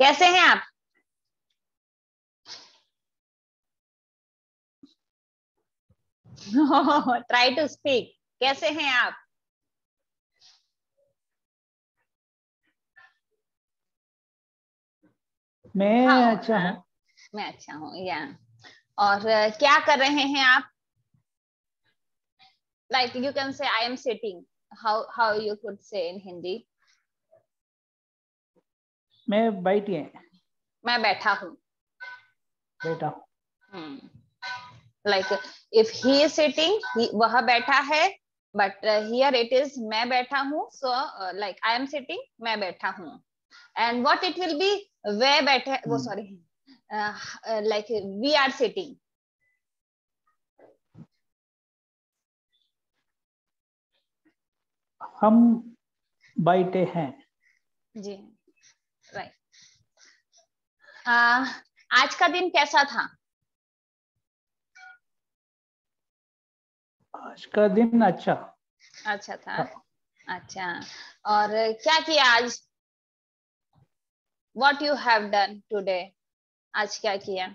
कैसे हैं आप? Try to speak. कैसे हैं आप? मैं हाँ, अच्छा हूँ। मैं अच्छा हूँ या। और क्या कर रहे हैं आप? लाइक यू कैन से आई am sitting. How you could say इन हिंदी? मैं बैठी है, मैं बैठा हूँ। बैठा हूँ। Like if he is sitting, वह बैठा है। बट हियर इट इज मैं बैठा हूँ, so like I am sitting, मैं बैठा हूँ। And what it will be, वे बैठे, वो hmm, sorry, like we are sitting. हम बैठे हैं। जी, राइट। आज का दिन कैसा था? आज का दिन अच्छा अच्छा था। था। अच्छा। और क्या किया आज? What you have done today? आज क्या किया?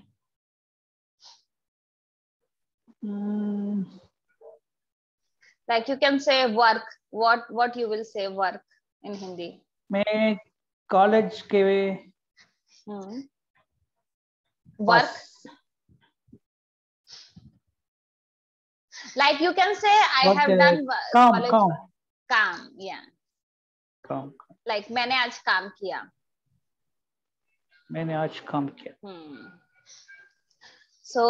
Hmm, like you can say work. What you will say work in Hindi? मैं कॉलेज के वर्क। पास Like you can say I work have done काम college काम work. काम, yeah. काम Like मैंने आज काम किया. मैंने आज काम किया। So,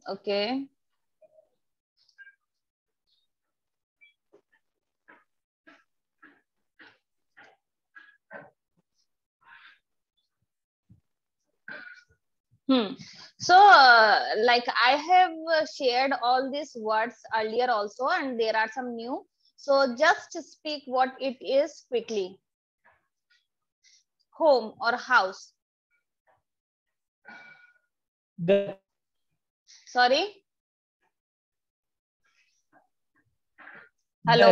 okay. So, like I have shared all these words earlier also, and there are some new. So just speak what it is quickly. Home or house. घर Sorry. घर Hello.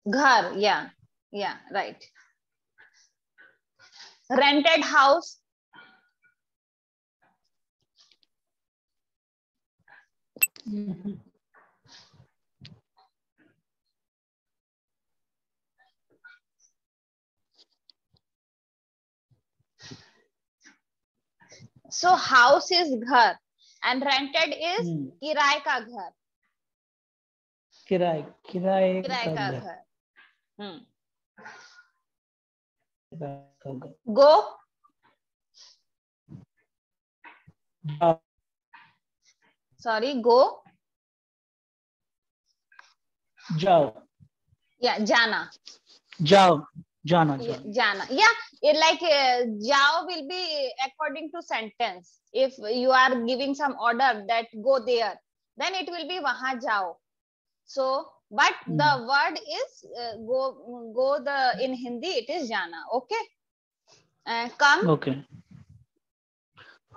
Ghar. Yeah, right. Rented house. So house is ghar and rented is किराए का घर. किराए किराए किराए का का घर। घर. किराए का घर। Go. जाओ Sorry, go. जाओ Yeah, जाना. जाओ जाना Yeah, जाना। jana. Yeah, it like jao will be according to sentence. If you are giving some order that go there, then it will be wahan jao. So, but the word is go the in Hindi it is jana. Okay. Come. Okay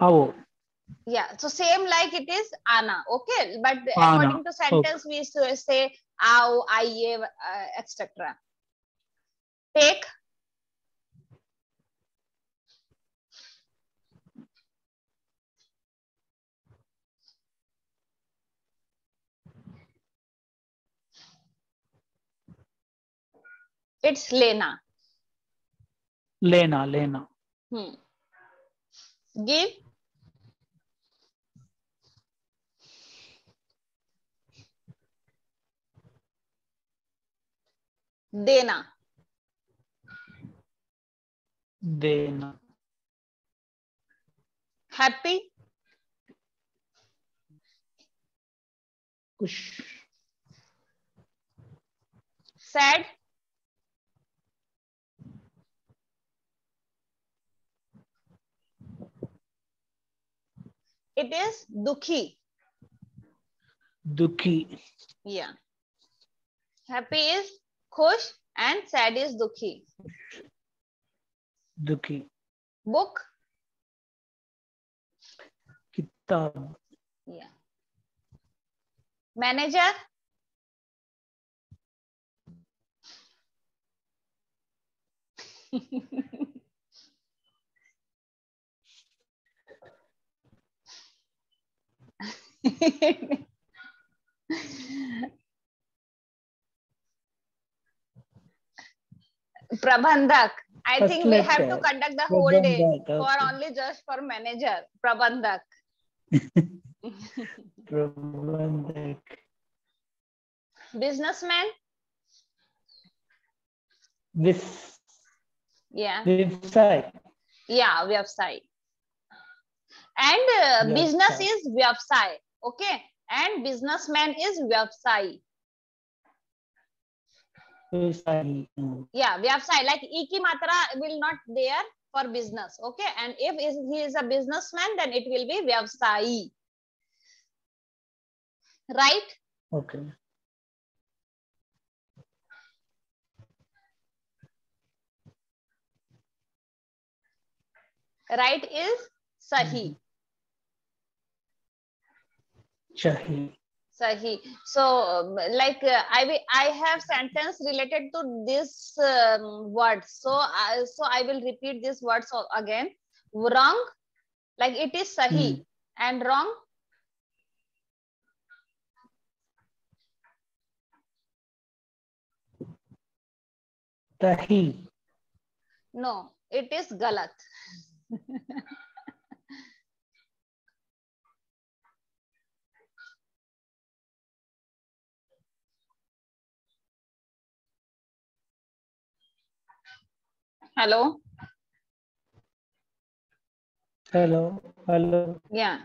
आओ Yeah. So same like it is ana. Okay. But आना। according to okay sentence we say ao, aye, etc. Take. It's lena. लेना लेना। Give. देना. देना। Happy. खुश। Sad. It is dukhi. दुखी। Yeah. Happy is khush and sad is dukhi. दुखी। Book. किताब। Yeah. Manager. Prabandhak. I First think we have to letter. conduct the whole day Prabandhak, for okay. only just for manager. Prabandhak. Prabandhak. Businessman. Yeah. Vyavsay. Yeah, Vyavsai. And business Vyavsay. is Vyavsai. Okay. And businessman is Vyavsai. Vyavsay. Yeah, Vyavsai. Like E ki matra will not there for business. Okay. And if he is a businessman, then it will be Vyavsai. Right? Okay. Right is Sahi. Sahi. Sahi. So, I have sentence related to this word. So I will repeat this words again. Wrong, like it is Sahi, and wrong. Tahi. No, it is Galat. Hello. Hello. Hello. Yeah.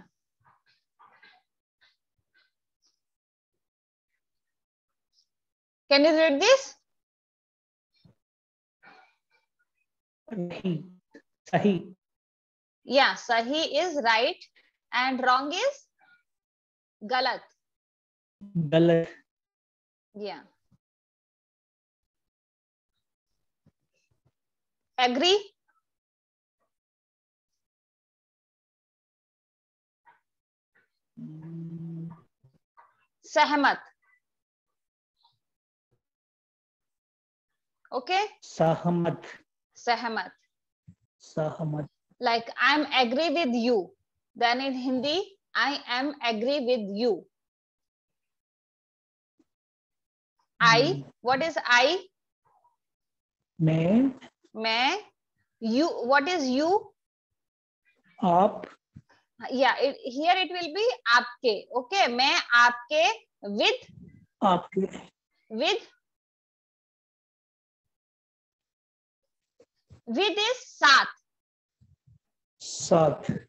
Can you read this? Sahi. Sahi. Yeah, Sahi is right and wrong is Galat. Galat. Yeah. Agree? Sahmat. Okay? Sahmat. Sahmat. Sahmat. Like I'm agree with you. Then in Hindi, I am agree with you. I, what is I? मैं. You, what is you? आप. Yeah, here it will be आपके. Okay, मैं आपके with. आपके. With is साथ. साथ.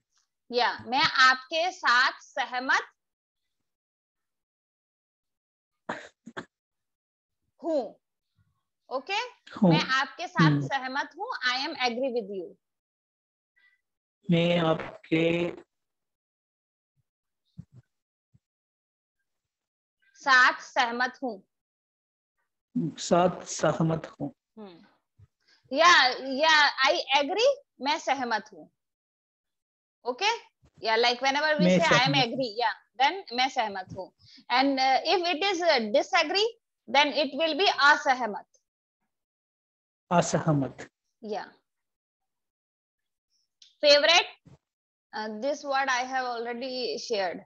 Yeah, मैं आपके साथ सहमत हूँ. Okay, मैं आपके साथ सहमत हूँ. I am agree with you. मैं आपके साथ सहमत हूँ. साथ सहमत हूँ. Yeah, I agree. मैं सहमत हूँ. Okay, yeah, like whenever we say I am agree, yeah, then मैं सहमत हूँ. And if it is disagree, then it will be असहमत. असहमत. Yeah. Favorite? This word I have already shared.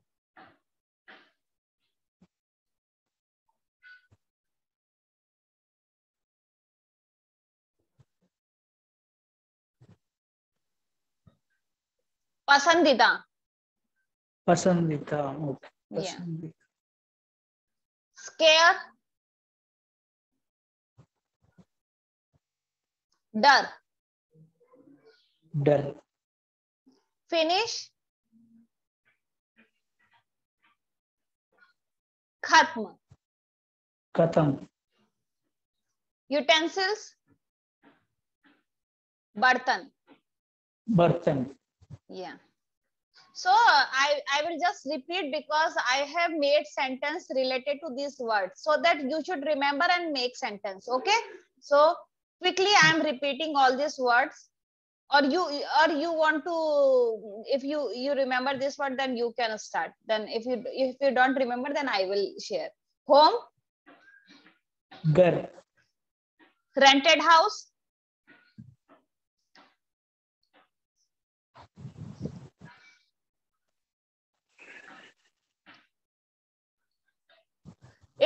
पसंदीदा. पसंदीदा. Yeah. Scare. डर. डर. Finish. खत्म. खत्म. Utensils. बर्तन. बर्तन. Yeah. So I will just repeat because I have made sentence related to this word so that you should remember and make sentence. Okay. So quickly I am repeating all these words, or you want to, if you remember this word, then you can start. Then if you don't remember, then I will share. Home. घर. Rented house.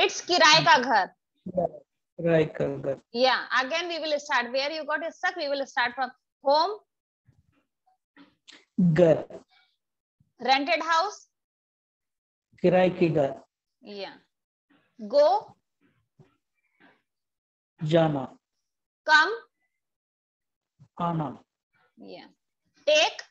It's किराए का घर. किराए का घर. Yeah, again we will start where you got stuck. We will start from home. घर. Rented house. किराए की घर. Yeah. Go. जाना. Come. आना. Yeah. Take.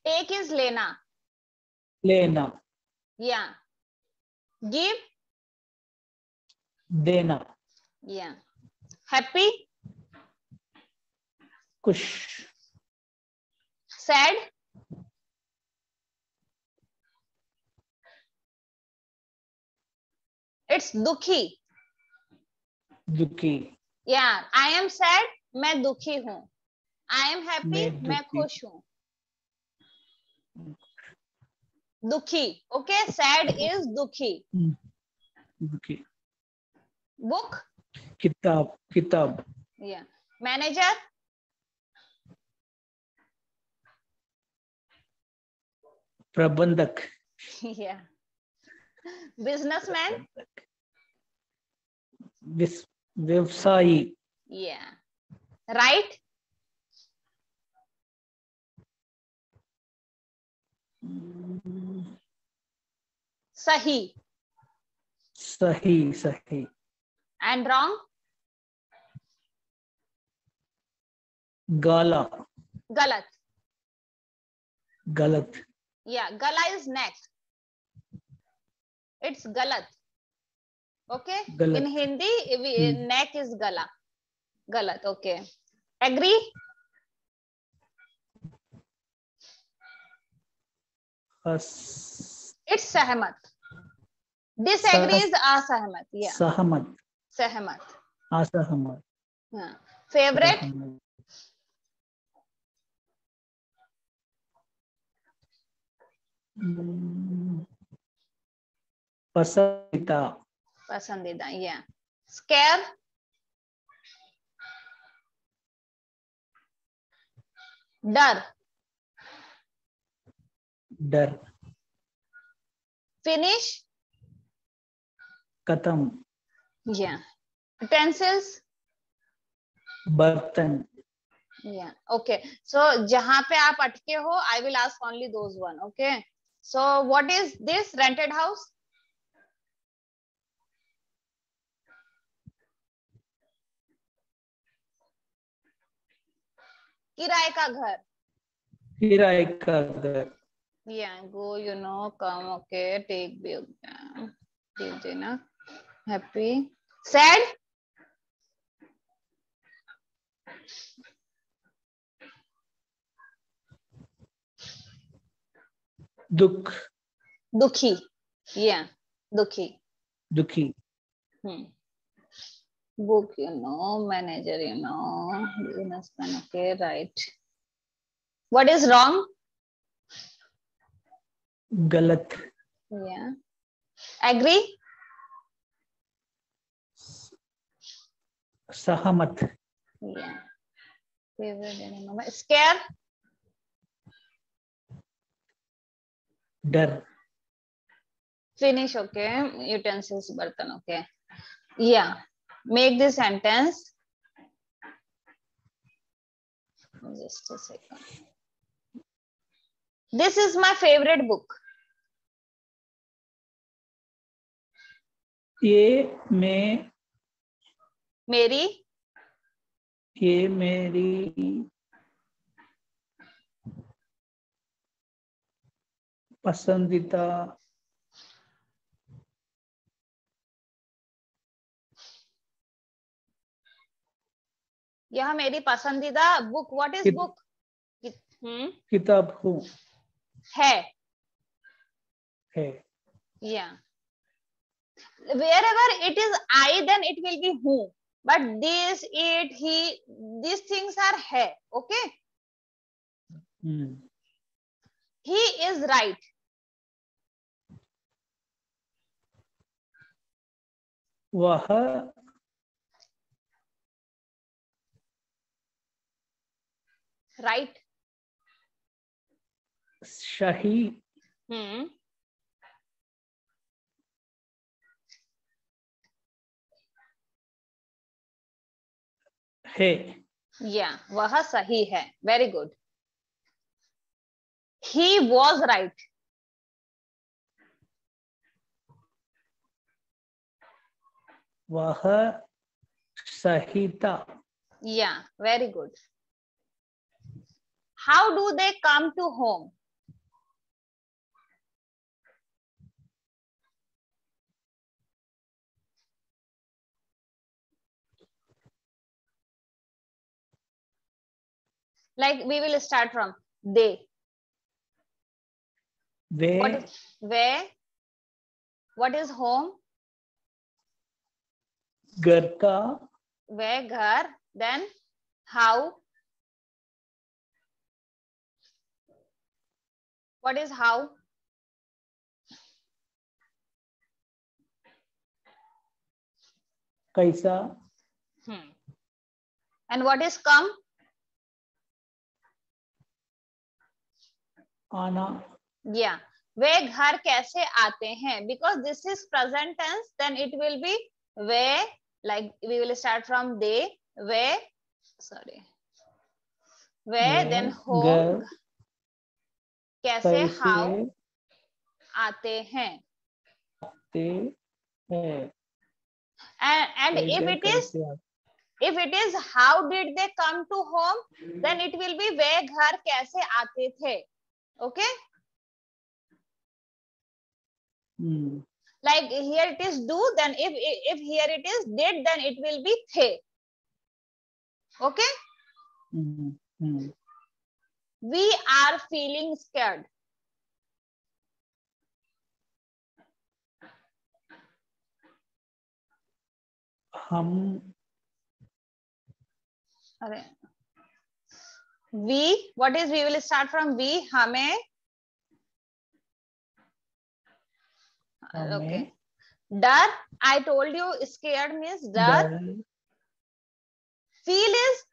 Take is लेना. लेना. Yeah. Give. देना. Yeah. Happy. खुश. Sad. It's दुखी. दुखी. Yeah. I am sad. मैं दुखी हूँ. I am happy. मैं दुखी. खुश हूँ. दुखी. Okay. Sad is दुखी. दुखी. Book. किताब. किताब. Yeah. Manager. प्रबंधक. Yeah. Businessman. व्यवसायी. Yeah. Right. सही. सही. सही. And wrong. गाला. गलत. गलत. Yeah. गला is neck. It's गलत. Okay. गलत. In Hindi, neck is गला. गलत. Okay. Agree. It's सहमत. Disagree is असहमत. Yeah. सहमत. सहमत. असहमत. हाँ. Favorite. पसंदीदा. पसंदीदा. Yeah. Scare. डर. डर. Finish. खत्म. Yeah. Utensils. बर्तन. Yeah. Okay. So जहां पे आप अटके हो, I will ask only those one. Okay. So what is this rented house? किराए का घर. किराए का घर. Yeah. Go. You know. Come. Okay. Take. Be. Take dinner. Happy. Sad. दुख. दुखी. Yeah. दुखी. दुखी. Book, you know. Manager, you know. Businessman. Okay. Right. What is wrong? गलत. Yeah. Agree. सहमत. Yeah. Favorite animal. Scare. डर. Finish. Okay. Utensils. Bartan. Okay. Yeah. Make this sentence. Just a second. This is my favorite book. ये मेरी पसंदीदा यह मेरी पसंदीदा book. What is book? किताब हूँ. है. Yeah. Wherever it is I, then it will be who. But this, it, he, these things are है. Okay. He is right. वह right. सही है। या वह सही है, very good. He was right, वह सही था। या very good. How do they come to home? Like we will start from they. वे What is where? What is home? घर का Where घर? Then how? What is how? कैसा And what is come? आना। Yeah. वे घर कैसे आते हैं? Because this is present tense, then it will be where. Like we will start from they, where, sorry, where, then home, घर कैसे, कैसे how, आते हैं. आते हैं। And if it is how did they come to home, then it will be वे घर कैसे आते थे. Okay, like here it is do, then if here it is did, then it will be थे. Okay, we are feeling scared. हम अरे we, what is, we will start from we, हमें. Okay, डर, I told you scared means डर. feel is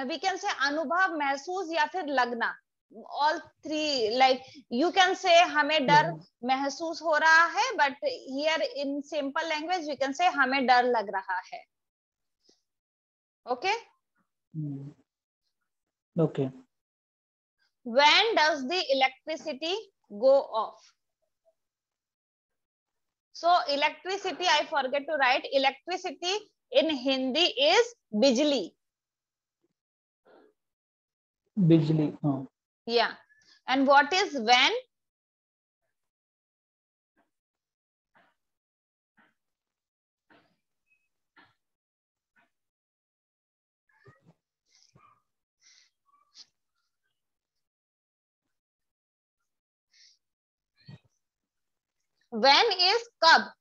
we can say अनुभव, महसूस या फिर लगना. all three, like you can say हमें डर महसूस हो रहा है, but here in simple language we can say हमें डर लग रहा है. Okay, okay. when does the electricity go off? So electricity, I forget to write, electricity in Hindi is बिजली. बिजली. Yeah, and what is when? When is कब.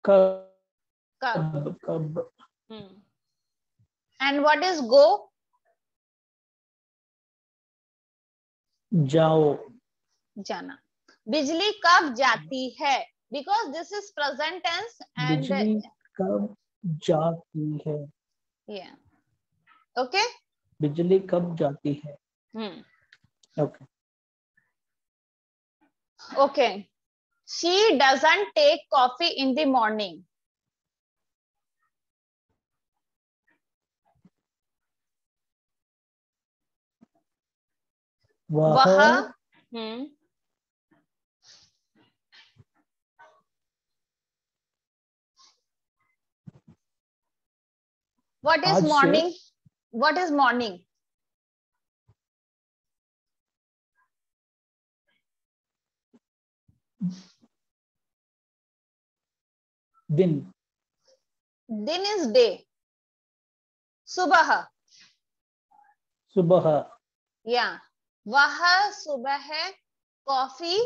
कब. And what is go? जाओ. जाना. बिजली कब जाती है? Because this is present tense and बिजली कब जाती है. yeah. Okay, बिजली कब जाती है. Okay. Okay, she doesn't take coffee in the morning. वह what is morning? What is morning? दिन. दिन is day. सुबह. सुबह. Yeah, वह सुबह कॉफी,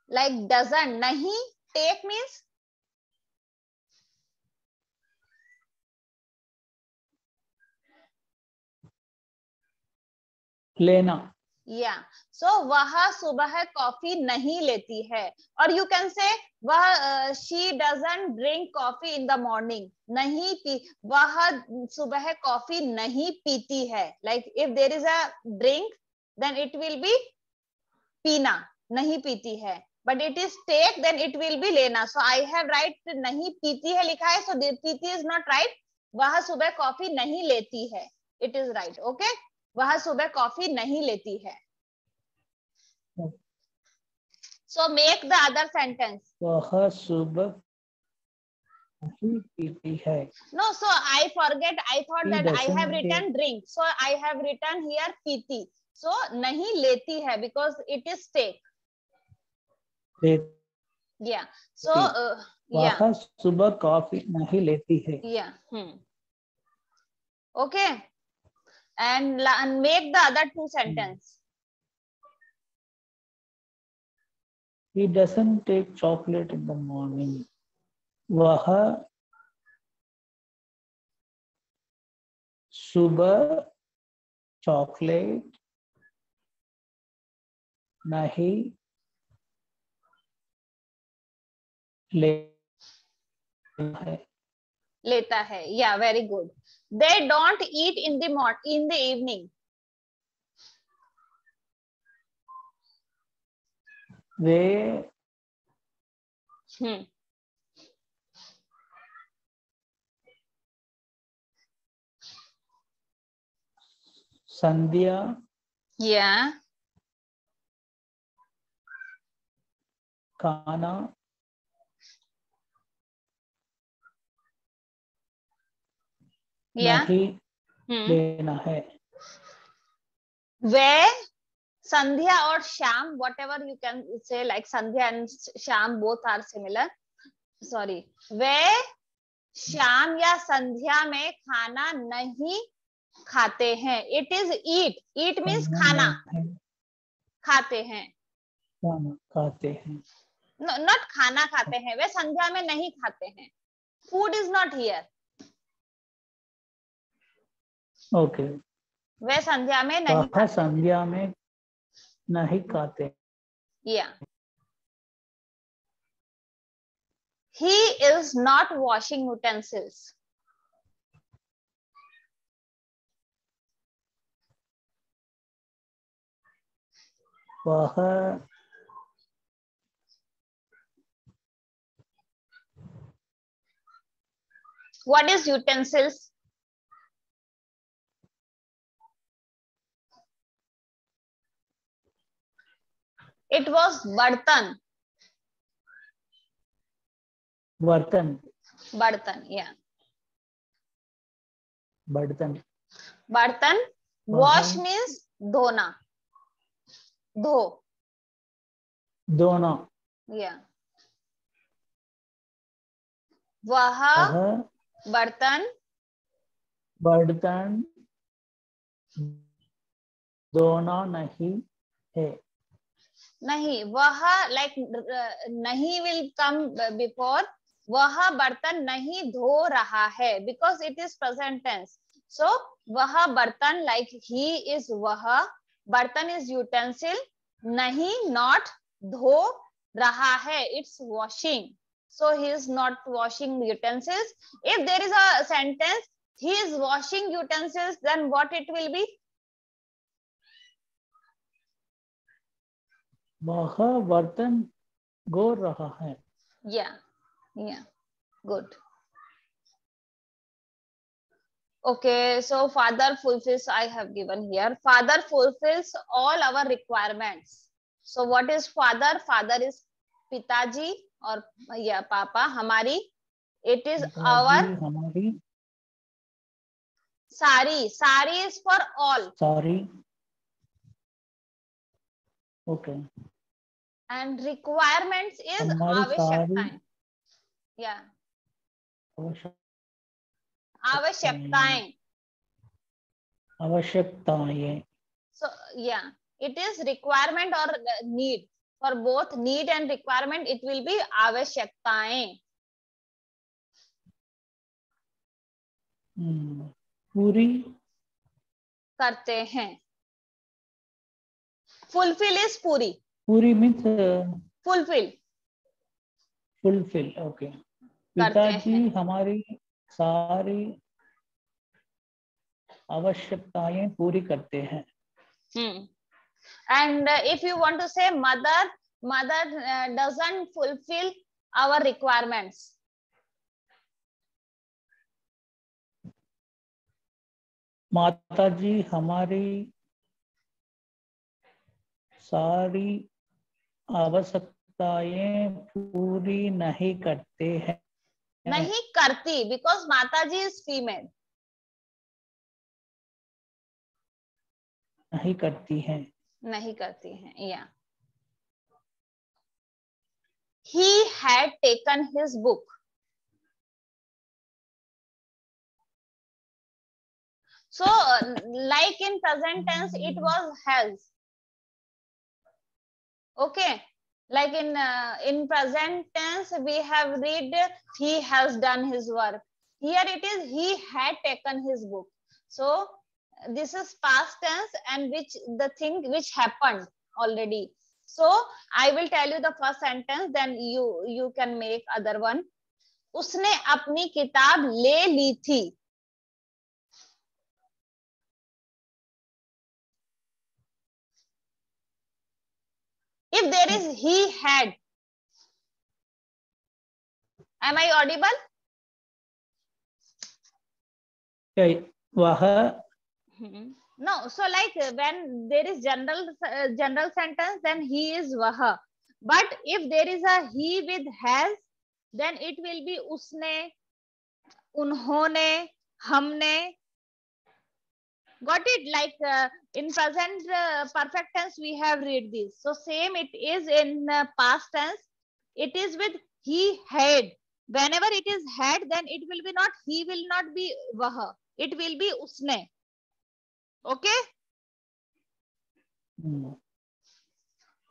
like doesn't, नहीं, take means लेना. Yeah, so वह सुबह कॉफी नहीं लेती है. और you can say वह she doesn't drink coffee in the morning. नहीं पी, वह सुबह कॉफी नहीं पीती है. Like if there is a drink, then it will be पीना, नहीं पीती है, but it is take, then it will be लेना. So I have write नहीं पीती है लिखा है, so पीती is not right. वह सुबह कॉफी नहीं लेती है, it is right. Okay, वह सुबह कॉफी नहीं लेती है. So make the other sentence. वह सुबह नहीं पीती है. No, so I forget. I thought He that I have doesn't written drink. So I have written here पीती. So नहीं लेती है because it is take. Yeah. So yeah. वह सुबह कॉफी नहीं लेती है. Yeah. Okay. And make the other two sentence. He doesn't take chocolate in the morning. वह सुबह चॉकलेट नहीं लेता है. Yeah, very good. They don't eat in the evening. Way Sandhya Yeah. खाना Yeah. नहीं लेना है. वे संध्या और Shyam, whatever you can say, like Sandhya and Shyam both are similar. Sorry. वे श्याम या संध्या में खाना नहीं खाते हैं. It is eat. Eat means खाना. खाते हैं. खाना खाते हैं. No, not खाना खाते हैं. वे संध्या में नहीं खाते हैं. Food is not here. Okay. वे संध्या में नहीं खाते. संध्या में नहीं खाते. Yeah. He is not washing utensils. वह What is utensils? It was बर्तन. बर्तन. बर्तन. Yeah. बर्तन. बर्तन. Wash means धोना. धो. धोना. Yeah. वह बर्तन बर्तन धोना नहीं है. नहीं, वह like नहीं will come before. वह बर्तन नहीं धो रहा है because it is present tense. So वह बर्तन like he is वह, बर्तन is utensil, नहीं not, धो रहा है it's washing. So he is not washing utensils. If there is a sentence he is washing utensils, then what it will be? वह बर्तन धो रहा है. Yeah. Good. Okay, so father fulfills, I have given here. Father fulfills all our requirements. So what is father? Father is पिताजी और या पापा. हमारी, it is our हमारी. सारी is for all. सारी. Okay. And requirements is आवश्यकताएं. Yeah. आवश्यकताएं. आवश्यकताएं. So yeah, it is requirement or need. For both need and requirement it will be आवश्यकताएं. पूरी करते हैं. fulfill is पूरी. पूरी means fulfill. Okay. पिताजी हमारी सारी आवश्यकताएं पूरी करते हैं. And if you want to say mother doesn't fulfill our requirements. माता जी हमारी सारी आवश्यकताएं पूरी नहीं करते हैं. नहीं करती, because माता जी is female. नहीं करती हैं. नहीं करती हैं. Yeah. He had taken his book. So like in present tense it was has. Okay, like in present tense we have read he has done his work. Here it is he had taken his book. So this is past tense and which the thing which happened already. So I will tell you the first sentence, then you can make other one. उसने अपनी किताब ले ली थी. If there is he had, am I audible? वह. No, so like when there is general sentence, then he is वह. But if there is a he with has, then it will be उसने, उन्होंने, हमने. Got it? Like in present perfect tense we have read this. So same it is in past tense. It is with he had. Whenever it is had, then it will be not he, will not be वह. It will be उसने. Okay?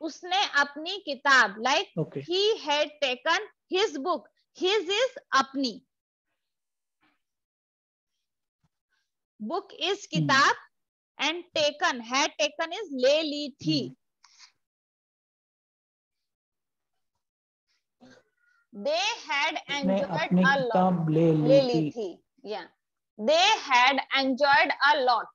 उसने अपनी किताब, like okay. He had taken his book. His is अपनी. Book is किताब and taken, had taken is ले ली थी. They had enjoyed a lot. ले ली थी. Yeah. They had enjoyed a lot.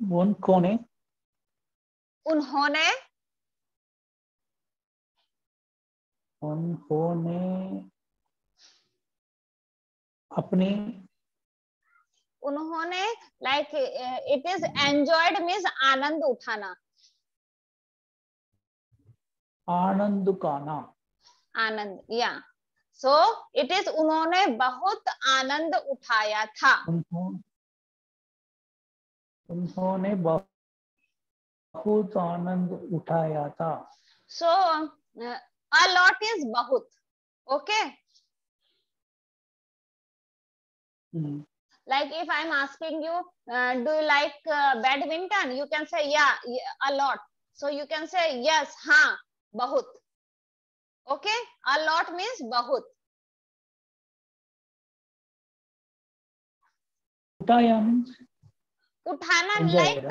उन्होंने. उन्होंने. उन्होंने अपनी. उन्होंने like it is enjoyed means आनंद उठाना. आनंद उठाना. आनंद. Yeah. So it is उन्होंने बहुत आनंद उठाया था. उन्होंने बहुत आनंद उठाया था. So a lot is बहुत. Okay. Like if I'm asking you, do you like badminton? You can say yeah, a lot. So you can say yes, हाँ, बहुत. Okay, a lot means बहुत. उठाया means उठाना like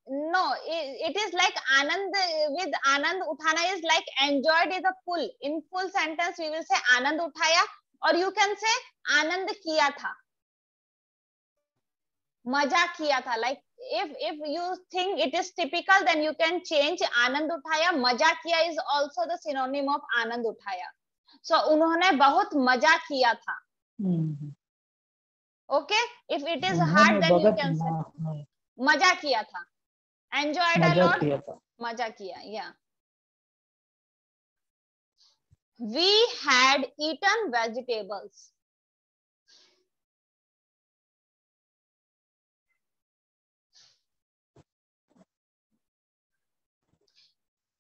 no, it is like Anand with आनंद उठाना is like enjoyed is a full. In full sentence we will say आनंद उठाया, or you can say आनंद किया था. मजा किया था. Like if you think it is typical, then you can change आनंद उठाया. मजा किया is also the synonym of आनंद उठाया. So उन्होंने बहुत मजा किया था. Okay, if it is hard, then you can say मजा किया था. Enjoyed a lot. मजा किया. Yeah. We had eaten vegetables.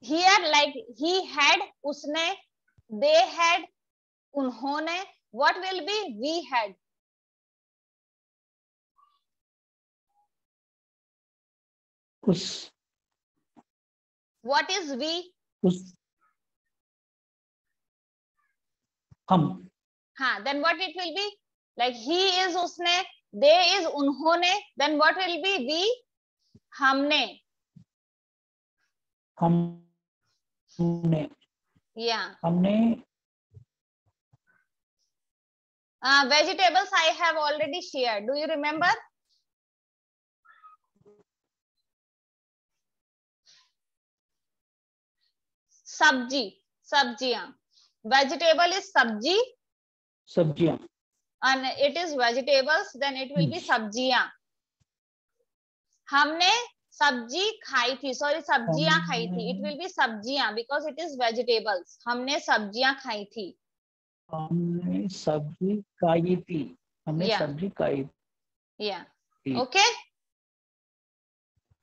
Here like he had, उसने, they had, उन्होंने. What will be we had? उस. What is we? उस. हम. हाँ, then what it will be? Like he is उसने, they is उन्होंने. Then what will be we? हमने. हमने. Yeah. हमने Vegetables I have already shared. Do you remember? Sabji, sabjiyan. Vegetable is sabji. Sabjiyan. And it is vegetables, then it will be sabjiyan. हमने सब्जी खाई थी, sorry सब्जियां खाई थी. It will be सब्जियां because it is vegetables. हमने सब्जियां खाई थी. हमने सब्जी खाई थी. हमने सब्जी खाई. Yeah. Okay.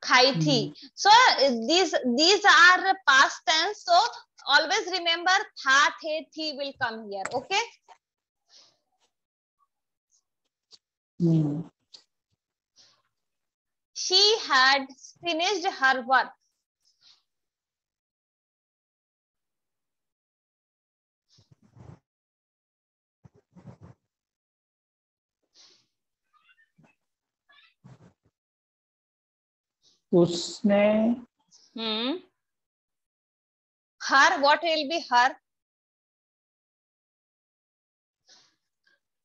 खाई थी. So these are past tense. So always remember था, थे, थी will come here. Okay. She had finished her work. उसने. Her, what will be her?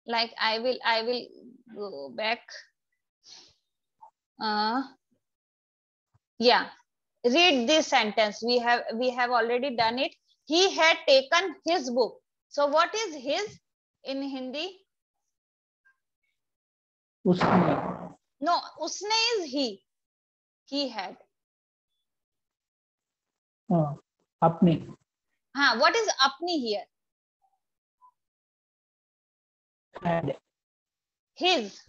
Like I will go back. Yeah, read this sentence. We have already done it. He had taken his book. So what is his in Hindi? उसने. No, usne is he. He had. अपनी. What is apni here? Had. His.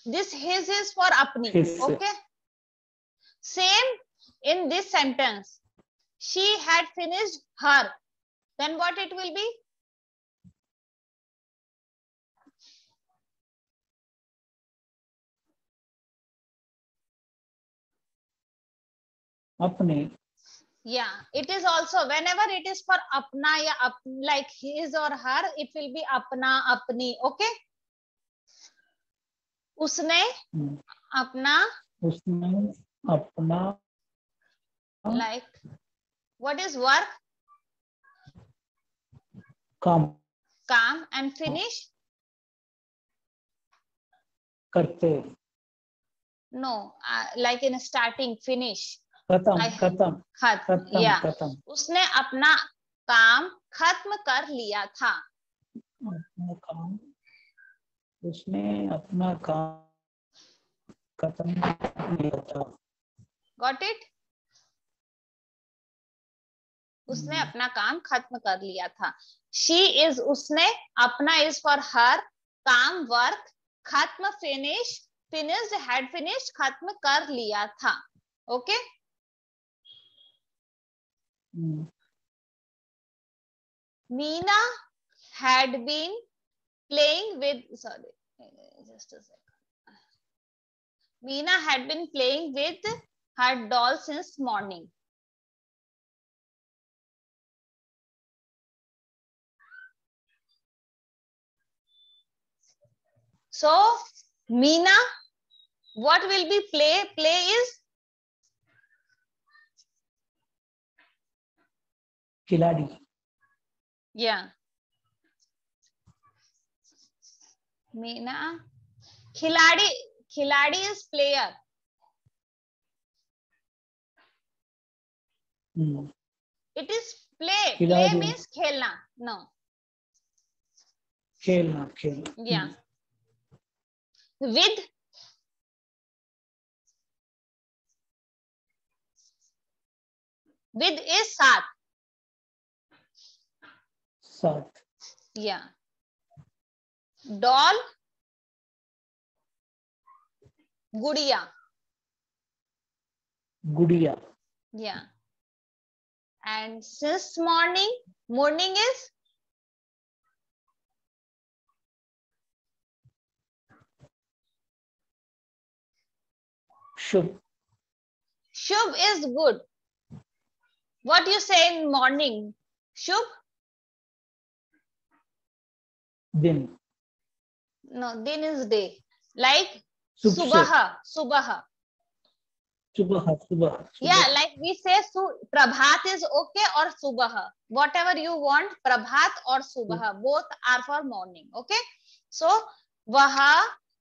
This his is for apni. His. Okay. Same in this sentence. She had finished her. Then what it will be? अपने. Yeah, it is also whenever it is for apna ya like his or her, it will be apna, apni. Okay. उसने अपना. उसने अपना. Like what is work? काम. काम and finish? करते. No, like in starting finish. खत्म. Yeah. उसने अपना काम खत्म कर लिया था. उसने अपना काम खत्म किया था. Got it? उसने अपना काम खत्म कर लिया था. She is उसने, अपना is for her, काम work, खत्म finish, finished had finished, खत्म कर लिया था. Okay? Meena had been playing with, sorry, just a second. Meena had been playing with her doll since morning. So, Meena, what will be play? Play is? खिलाड़ी. Yeah. Meena, खिलाड़ी is player. It is play. Play means खेलना. No. खेलना. Yeah. With is साथ. साथ. Yeah. Doll, गुड़िया. गुड़िया. Yeah. And since morning is? Shubh. Shubh is good. What you say in morning? Shubh? दिन. No, din is day. Like subah. subah. सुबह सुबह Yeah, सुबह. like we say Prabhat is okay or Subah. Whatever you want, Prabhat or Subah, both are for morning. Okay. So वह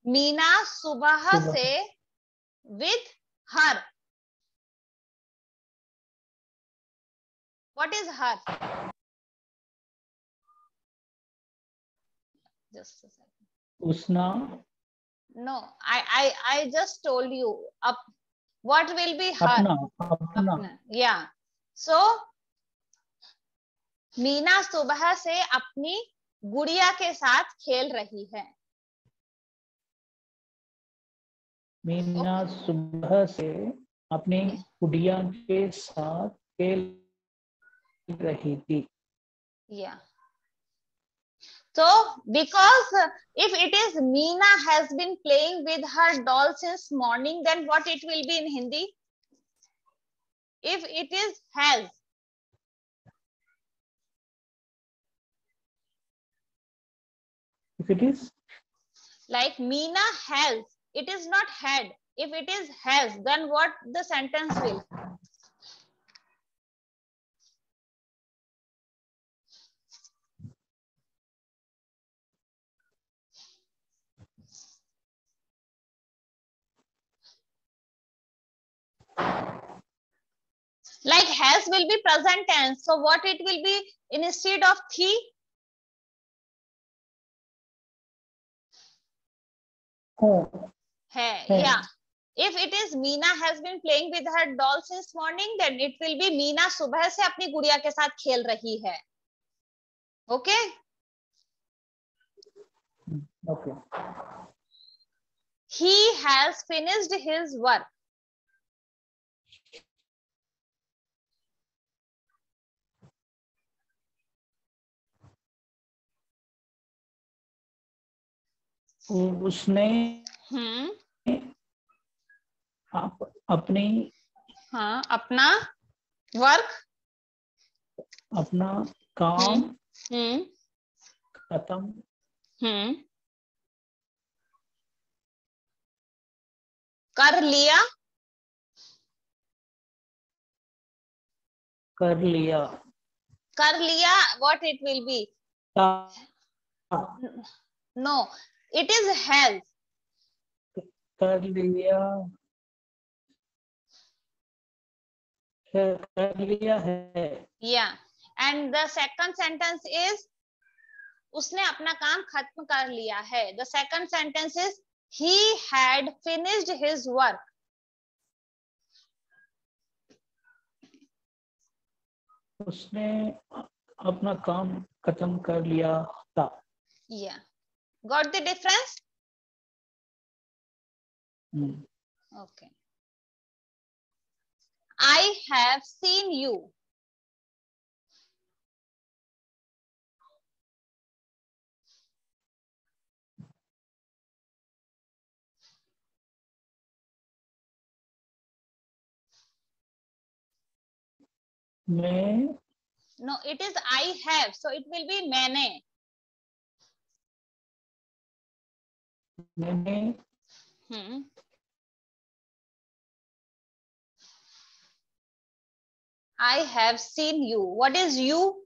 मीना सुबह सुबह. से with her. What is her? Just a second. उसना. No, I just told you. What will be her? अपना. अपना. अपना. Yeah. So Meena सुबह से अपनी गुड़िया के साथ खेल रही है. मीना सुबह से अपनी गुड़िया के साथ खेल रही थी. Yeah. So because if it is Meena has been playing with her doll since morning, then what it will be in Hindi? If it is has. If it is Like Meena has, it is not had. If it is has, then what the sentence will? Like has will be present tense. So what it will be instead of thi? oh, Hai. है. Yeah. If it is Meena has been playing with her doll since morning, then it will be Meena सुबह से अपनी गुड़िया के साथ खेल रही है. Okay. Okay. He has finished his work. उसने अपनी हाँ अपना वर्क अपना काम खत्म कर लिया. कर लिया. कर लिया. What it will be? No, it is has. कर लिया. कर लिया है. Yeah. And the second sentence is उसने अपना काम खत्म कर लिया है. The second sentence is he had finished his work. उसने अपना काम खत्म कर लिया था. Yeah. Got the difference? Okay. I have seen you. मैं. No, it is I have. So it will be मैंने. मैंने. I have seen you. What is you?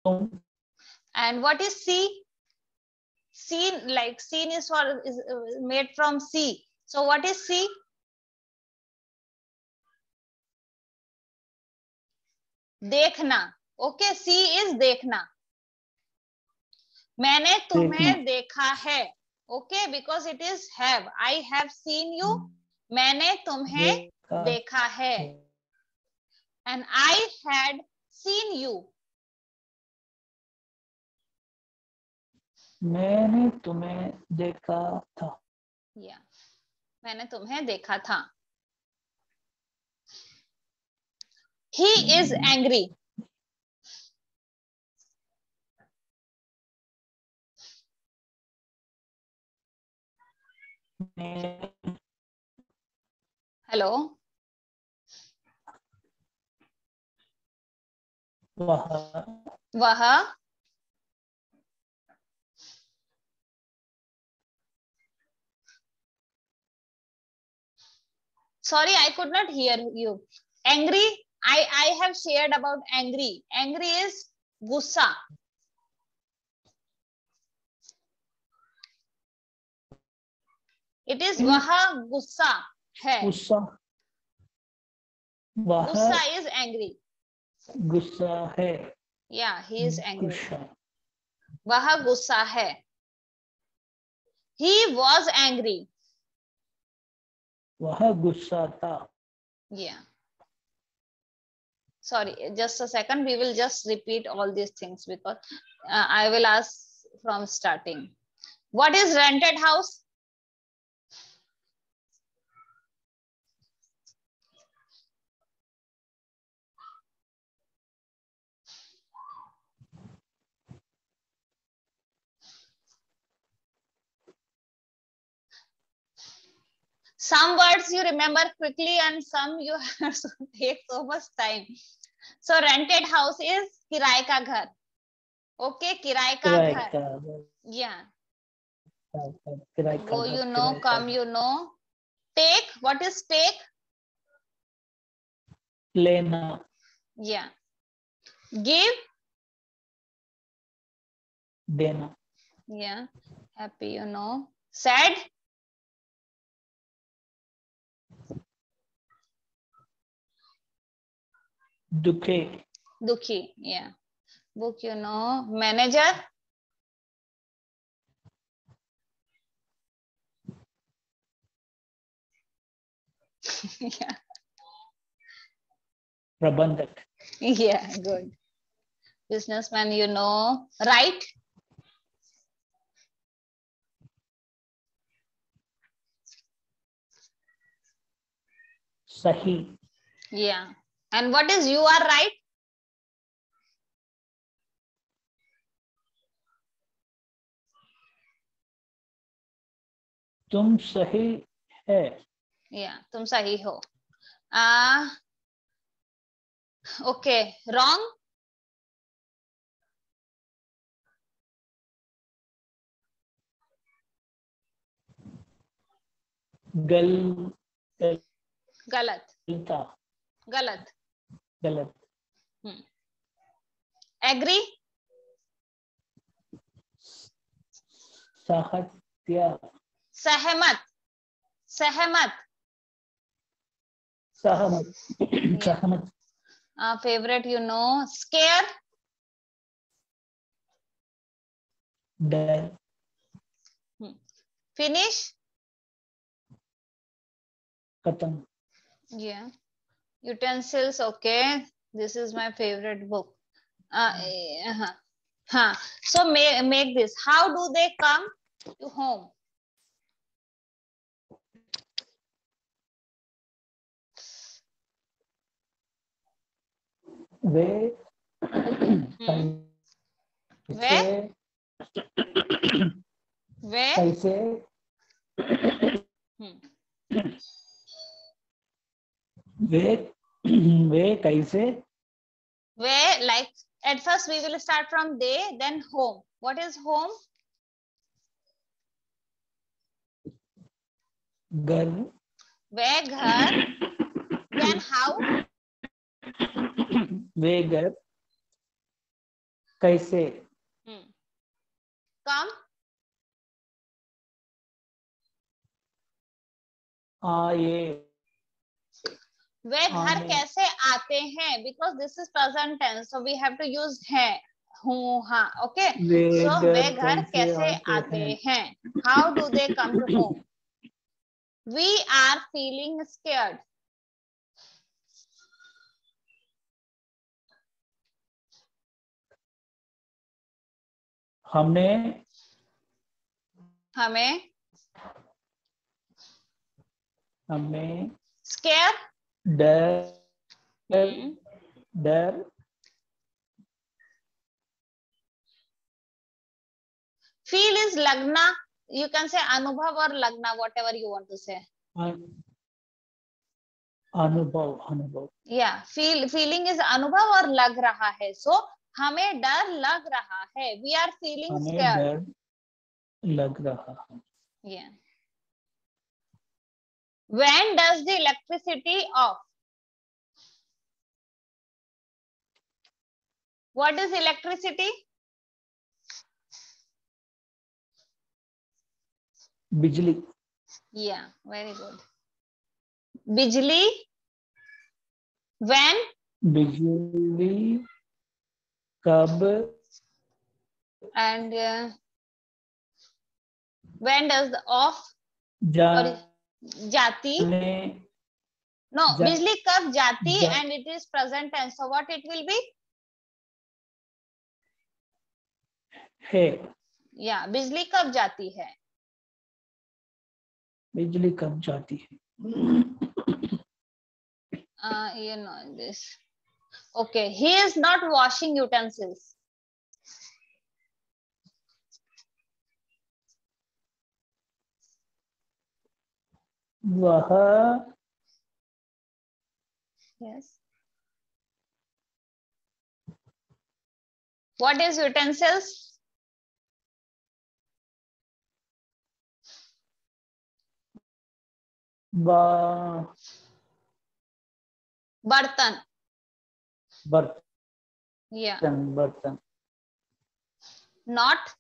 तुम. And what is see? Seen, like seen is made from see. So what is see? देखना. Okay, see is देखना. मैंने तुम्हें देखा है. Okay, because it is have. I have seen you. मैंने तुम्हें देखा है. And I had seen you. मैंने तुम्हें देखा था. Yeah. मैंने तुम्हें देखा था. He is angry. हेलो. वह Sorry, I could not hear you. Angry, I have shared about angry. Angry is गुस्सा. It is वह गुस्सा है. गुस्सा, वह गुस्सा is angry. गुस्सा है. Yeah, he is angry. गुस्सा, वह गुस्सा है. He was angry. वह गुस्सा था. Yeah. Sorry, just a second. We will just repeat all these things because I will ask from starting. What is rented house? Some words you remember quickly and some you have to take so much time. So rented house is किराए का घर. Okay, किराए का घर. Yeah. Go you know, come you know. Take, what is take? लेना. Yeah. Give. देना. Yeah. Happy you know. Sad. दुखी. दुखी. Yeah. Book you know. Manager. Yeah. प्रबंधक. Yeah, good. Businessman you know. Right. सही. Yeah. And what is you are right? तुम सही है. Yeah, तुम सही हो. Okay, wrong. गलत. गलत. गलत. Agree. सहत्य. सहमत. सहमत. सहमत. सहमत. Favorite you know. Scare. डर. Finish. खत्म. Yeah. Utensils. Okay, this is my favorite book. So make this. How do they come to home? वे कैसे वे कैसे Where, like at first we will start from they, then home. What is home? घर. Where घर. Then how? वे घर कैसे. Come. आए. वे घर कैसे आते हैं? Because this is present tense, so we have to use है. हूँ हाँ. Okay. So वे घर कैसे आते हैं? How do they come to home? We are feeling scared. हमें scare. डर. Feel is लगना. You can say अनुभव or लगना, whatever you want to say. अनुभव. Yeah, feeling is अनुभव और लग रहा है. So हमें डर लग रहा है. We are feeling scared. डर लग रहा है. Yeah. When does the electricity off? What is electricity? बिजली. Yeah, very good. Bijli. When? बिजली कब. And when does the off or jati? No, bijli kab jati and it is present tense. So what it will be? है. Yeah, bijli kab jati hai? बिजली कब जाती है. You know this. Okay, he is not washing utensils. वह. Yes. What is utensils? Bartan. बर्तन. Yeah. बर्तन. Not.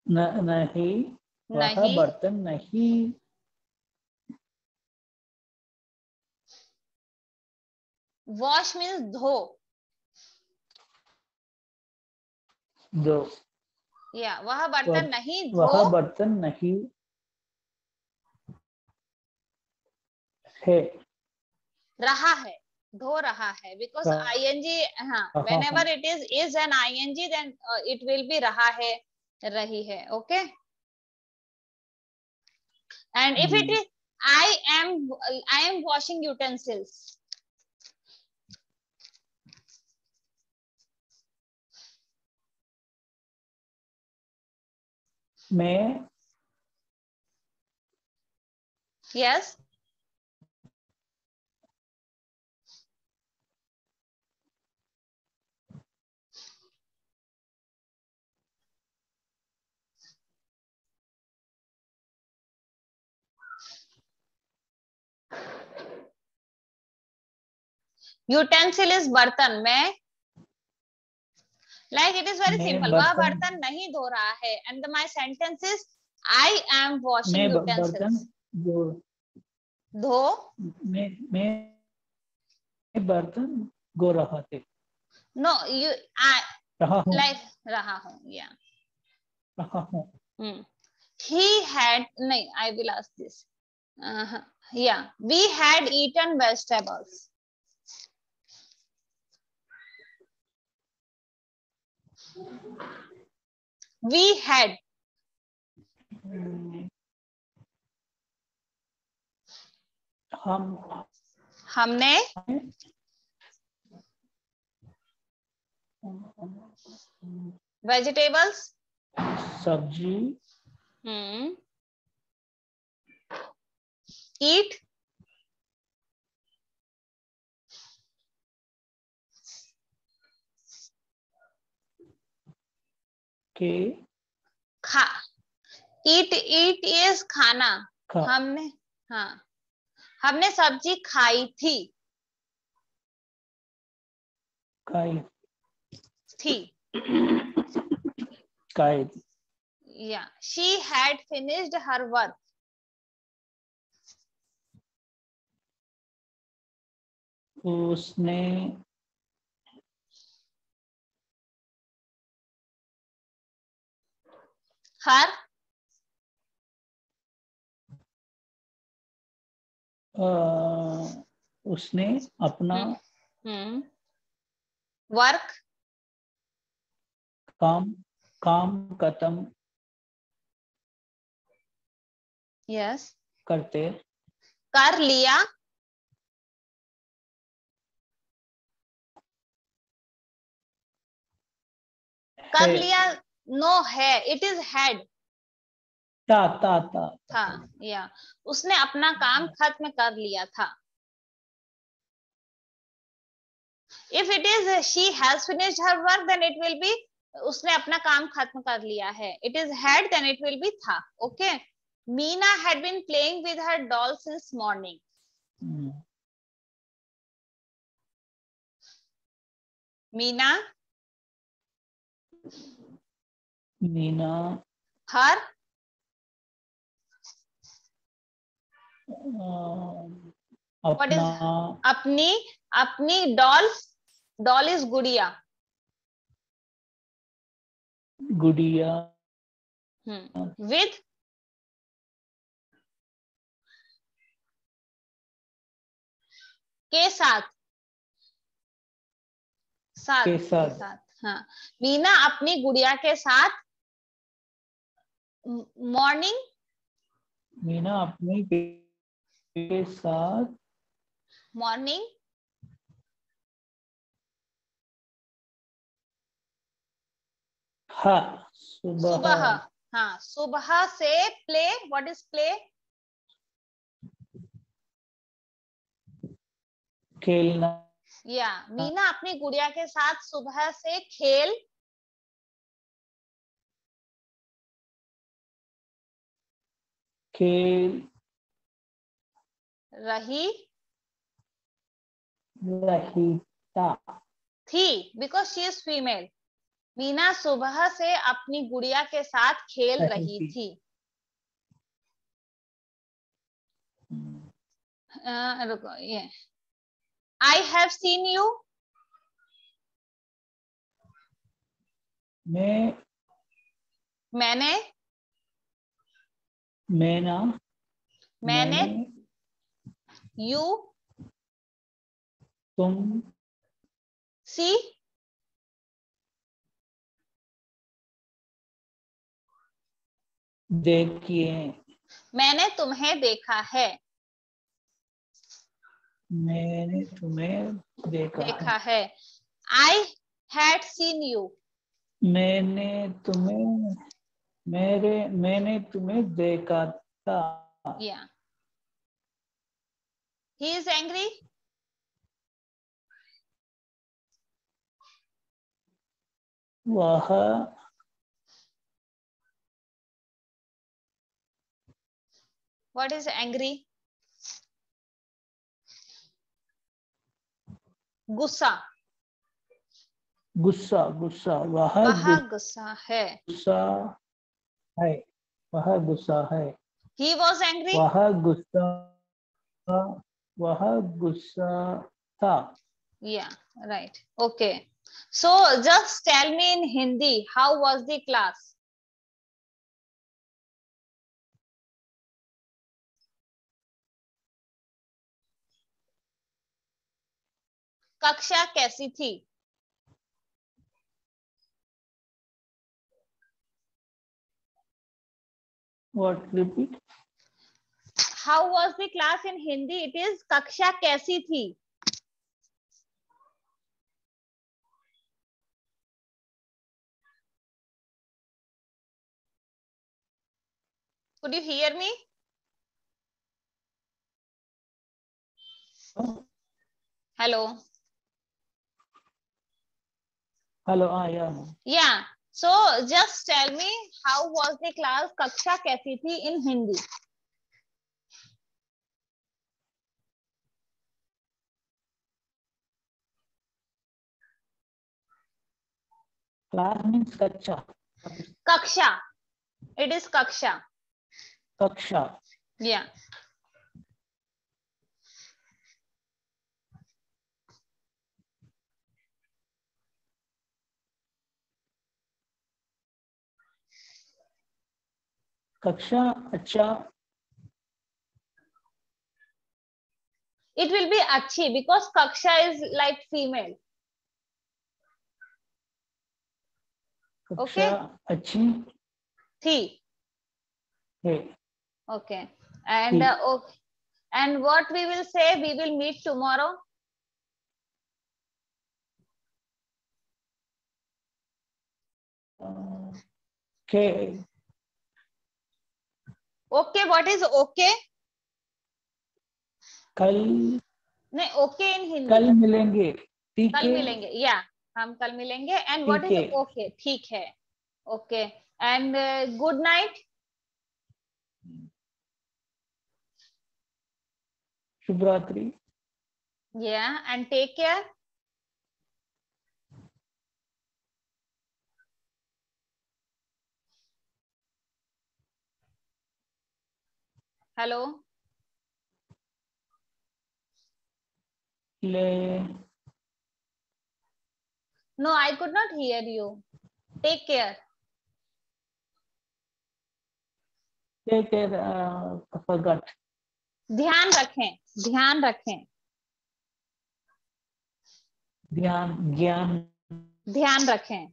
नहीं. वह बर्तन नहीं. Wash means dho. दो. Yeah, वह बर्तन नहीं धो. वह बर्तन नहीं है. रहा है, धो रहा है, because ing, हाँ, whenever it is an ing, then it will be रहा है, रही है. Okay. And if it is I am washing utensils. मैं. Yes. Utensil is बर्तन. मैं. Like it is very simple. वह बर्तन नहीं धो रहा है. And my sentence is I am washing utensils. धो. मैं बर्तन धो रहा थे. No, you रहा हूँ. like रहा हूँ. Yeah. रहा हूँ. He had. नहीं, I will ask this. Yeah, we had eaten vegetables. We had. हमने. Vegetables. सब्जी. Eat. के. खा. Eat is खाना. हमने. हाँ, हमने सब्जी खाई थी. खाई थी. खाई. Yeah, she had finished her work. उसने. Her. उसने अपना. वर्क. काम खत्म. यस. करते. कर लिया. कर लिया. नो है. It is had. था. या उसने अपना काम खत्म कर लिया था. If it is she has finished her work, then it will be उसने अपना काम खत्म कर लिया है. It is had, then it will be था. Okay. Meena had been playing with her doll since morning. Meena, her what is अपनी doll is गुड़िया. With के साथ हाँ. मीना अपनी गुड़िया के साथ मॉर्निंग. मीना अपनी के साथ मॉर्निंग सुबह. हाँ, सुबह से प्ले. What is play? खेलना. या मीना अपनी गुड़िया के साथ सुबह से खेल रही थी. Because she is female. Meena सुबह से अपनी गुड़िया के साथ खेल रही थी. रुको, ये I have seen you. मैंने you तुम see देखिए. मैंने तुम्हें देखा है. मैंने तुम्हें देखा है. I had seen you. मैंने तुम्हें देखा था. Yeah. He is angry. वह What is angry? गुस्सा. वह गुस्सा है. वह गुस्सा है. He was angry. वह गुस्सा था. Yeah, right. Okay. So just tell me in Hindi, how was the class? कक्षा कैसी थी? What? Repeat. How was the class in Hindi? It is कक्षा कैसी थी? Could you hear me? Hello. Yeah. Yeah. So just tell me, how was the class? कक्षा कैसी थी in Hindi? Class means kaksha. Kaksha. It is kaksha. Yeah. कक्षा अच्छा. It will be अच्छी because kaksha is like female. कक्षा अच्छी थी. है. Okay. And okay. And what we will say, we will meet tomorrow. Okay. Okay, what is okay? कल नहीं, okay in Hindi. कल मिलेंगे. ठीक है. कल मिलेंगे. Yeah, हम कल मिलेंगे. And what is okay? ठीक है. Okay. And good night. Shubhratri. Yeah, and take care. Hello. Play. No, I could not hear you. Take care. Take care. Forgot. ध्यान रखें, ध्यान रखें, ध्यान ज्ञान ध्यान रखें,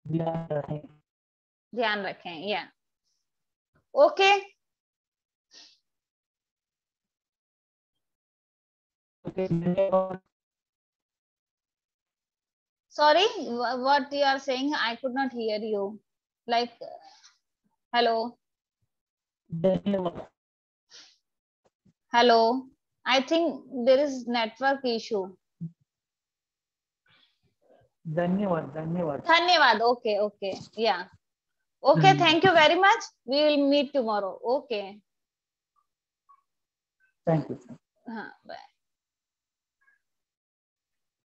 ध्यान रखें. ध्यान रखें. Yeah. Okay. Okay. धन्यवाद. Sorry, what you are saying? I could not hear you. Like, hello, धन्यवाद. hello. I think there is network issue. धन्यवाद. धन्यवाद. Dhanyavad. Okay, okay. Yeah. Okay, thank you very much. We will meet tomorrow. Okay. Thank you. Bye.